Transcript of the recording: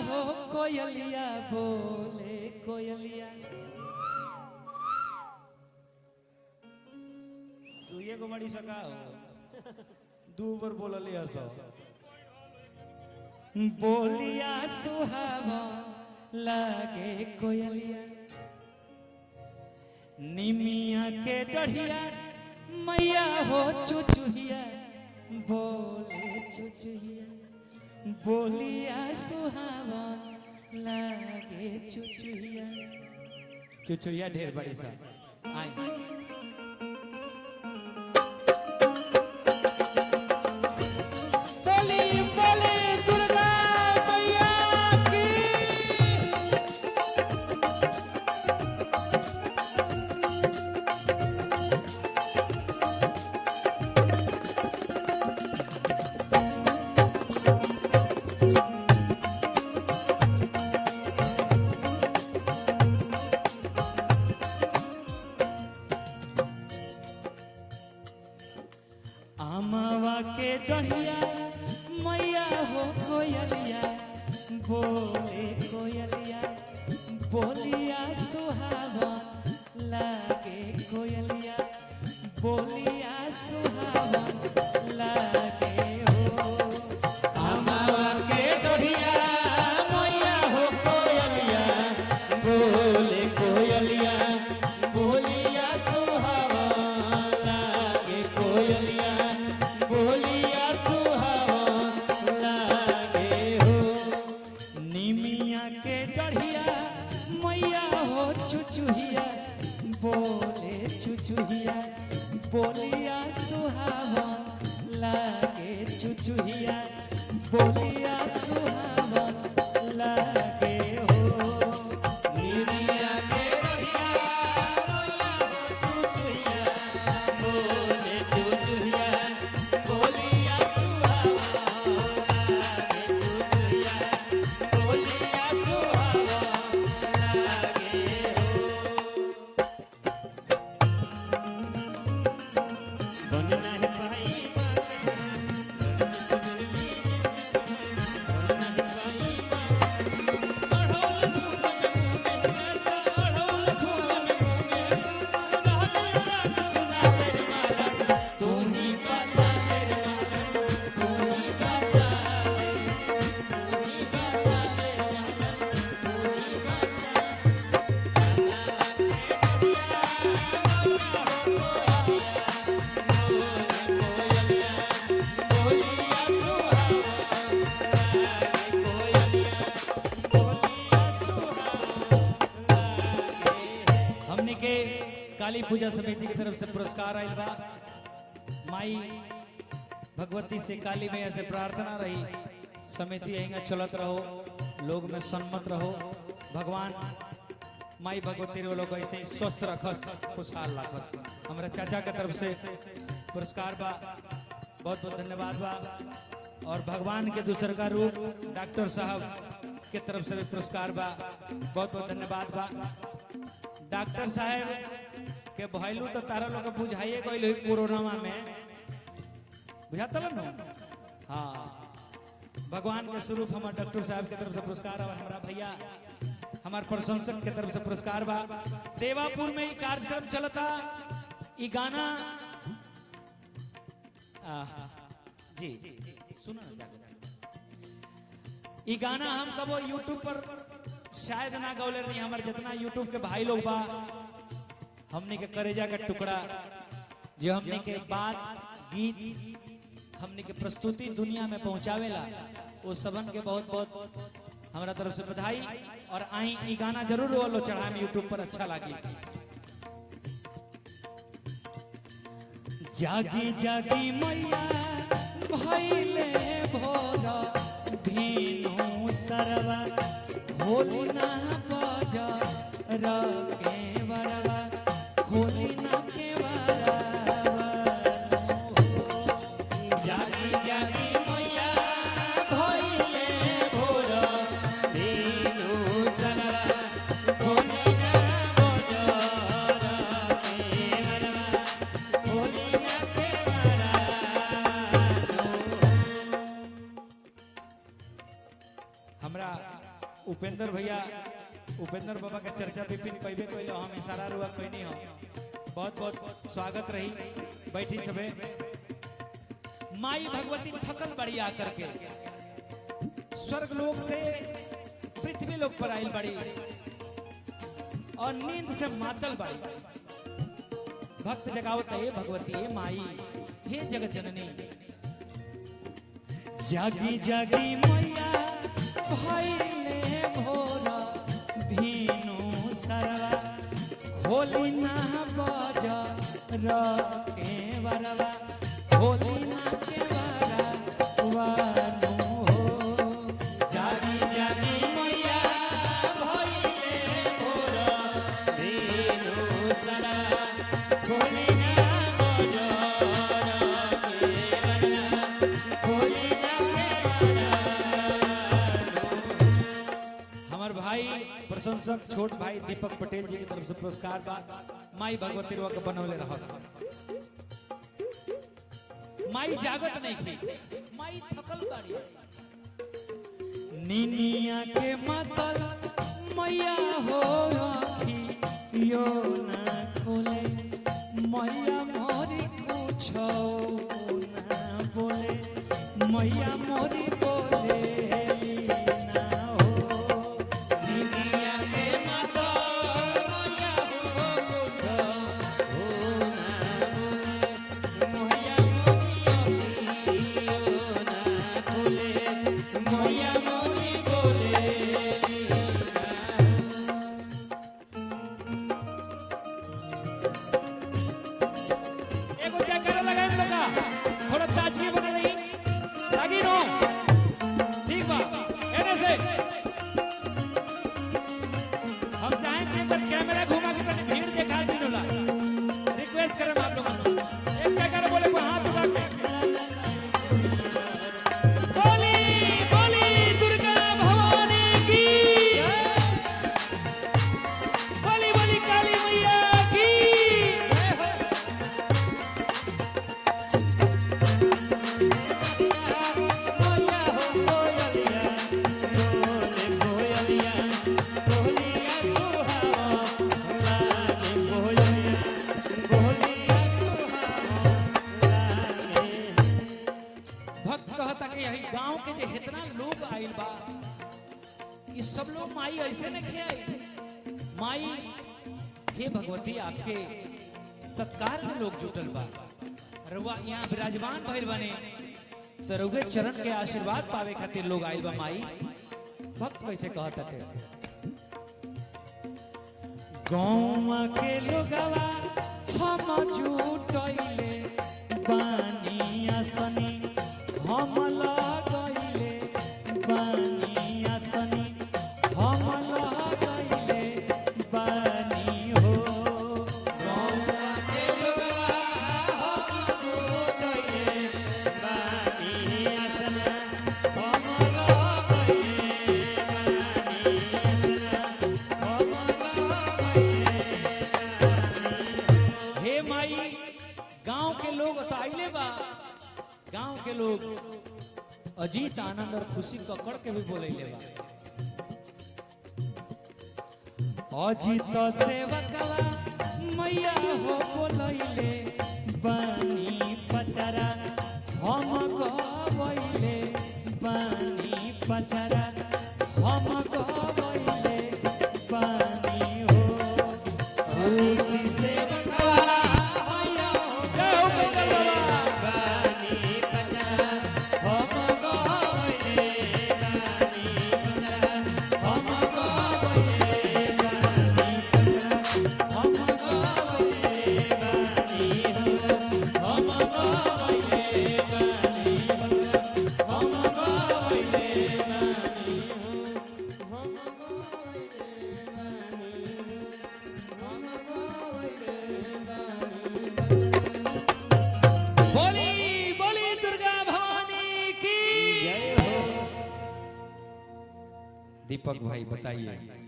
हो कोयलिया बोले कोयलिया। तू ये को बड़ी सका हो दू बार बोलली हसो बोलिया सुहावा लागे कोयलिया। निमिया के डढ़िया मैया हो चुचुहिया बोले चुचुहिया। बोलिया सुहावा लागे चुचुहिया। चुचुहिया ढेर बड़ी सा आई के डढ़िया मैया हो कोयलिया बोले कोयलिया। बोलिया सुहावा लागे कोयलिया। बोलिया सुहावा लागे हो। अमावा के डढ़िया मैया हो कोयलिया बोले कोयलिया। बोलिया सुहावा लागे कोयलिया। बोलिया सुहावा लागे हो। निमिया के डढ़िया मैया हो चुचुहिया बोले चुचुहिया। बोलिया सुहावा लागे चुचुहिया। बोलिया सुहावा लागे हो। निमिया के डढ़िया मैया हो चुचुहिया बोले चुचुहिया। काली पूजा समिति की तरफ से पुरस्कार आयल बा। माई भगवती से काली मैया से प्रार्थना रही समिति यहीं चलत रहो, लोग में सम्मत रहो। भगवान माई भगवती रो लोग ऐसे स्वस्थ रखस, खुशहाल रखस। हमारे चाचा के तरफ से पुरस्कार बा, बहुत बहुत धन्यवाद बा। और भगवान के दूसर का रूप डॉक्टर साहब के तरफ से भी पुरस्कार बा, बहुत बहुत धन्यवाद बा। डॉक्टर साहब के भैलू तो तारा लोग बुझाइए गई कोरोना में बुझाता ना। हाँ, भगवान के स्वरूप हमारे डॉक्टर साहब की तरफ से पुरस्कार और हमारा भैया हमारे प्रशंसक के तरफ से पुरस्कार बा। देवापुर में ही कार्यक्रम चलता। ये गाना जी सुनो ना, ये गाना हम कबो यूट्यूब पर शायद ना गौले नहीं। हमारे जितना यूट्यूब के भाई लोग बा, हमने के करेजा का टुकड़ा जो हमने के बात गीत हमने के प्रस्तुति दुनिया में पहुंचावेला, वो सबन के बहुत बहुत हमारा तरफ से बधाई। और आई ये गाना जरूर वो लो चढ़ा में यूट्यूब पर अच्छा लगी। जागी जागी मैया भइले भोर भीनु सरवा होली ना बजा रके बरवा होली ना के बरवा। जागी जागी मैया भइले भोर भीनु सरवा होली ना बजा रके बरवा होली ना के बरवा। हमरा उपेंद्र भैया उपेंद्र बाबा के चर्चा विपिन पैबे कैलो हम इशारा रुआ कैनी हो। बहुत बहुत स्वागत रही। बैठी सबे। माई भगवती थकल बड़ी आकर के स्वर्ग लोक से पृथ्वी लोक पर आइल बड़ी और नींद से मातल बड़ी। भक्त जगावत है भगवती है माई हे जगत जननी। जागी जागी मैया भइले भोर भीनु सरवा होली ना बज रखे वरवा होली ना के वानु हो। जागी जागी मैया भइले भोर भीनु सरवा होली ना बज रखे वरवा होली भाई प्रशंसक छोट भाई दीपक पटेल जी की तरफ से पुरस्कार बा। माई भगवती रुआ के बनौले रहस। माई जागत नहीं थी माई थकल बाड़ी। निनिया के मतल मैया हो आखी यो ना खोले मैया मोरी कुछ ना बोले मैया मोरी बोले सब लोग माई ऐसे न खे माई हे भगवती आपके सत्कार में लोग जुटल बा। रउआ यहाँ विराजमान भइल बने तो रउए चरण के आशीर्वाद पावे खातिर लोग आइल बा। माई भक्त कैसे कहत हटे गौवा के लोगवा हम जुटइले बानी आसनी हम लगइले बानी आसनी हम लगइले बानी हो। गौवा के लोगवा हम जुटइले बानी आसनी हम लगइले बानी गांव के लोग आइले बा। गांव के लोग अजीत आनंद और खुशी ककड़ के भी बोले बा। अजीत सेवकवा मैया हो बोलैले बानी पचरा हम गवैले बानी पचरा हम गवैले बानी हो। खुशी सेवकवा दीपक भाई बताइए।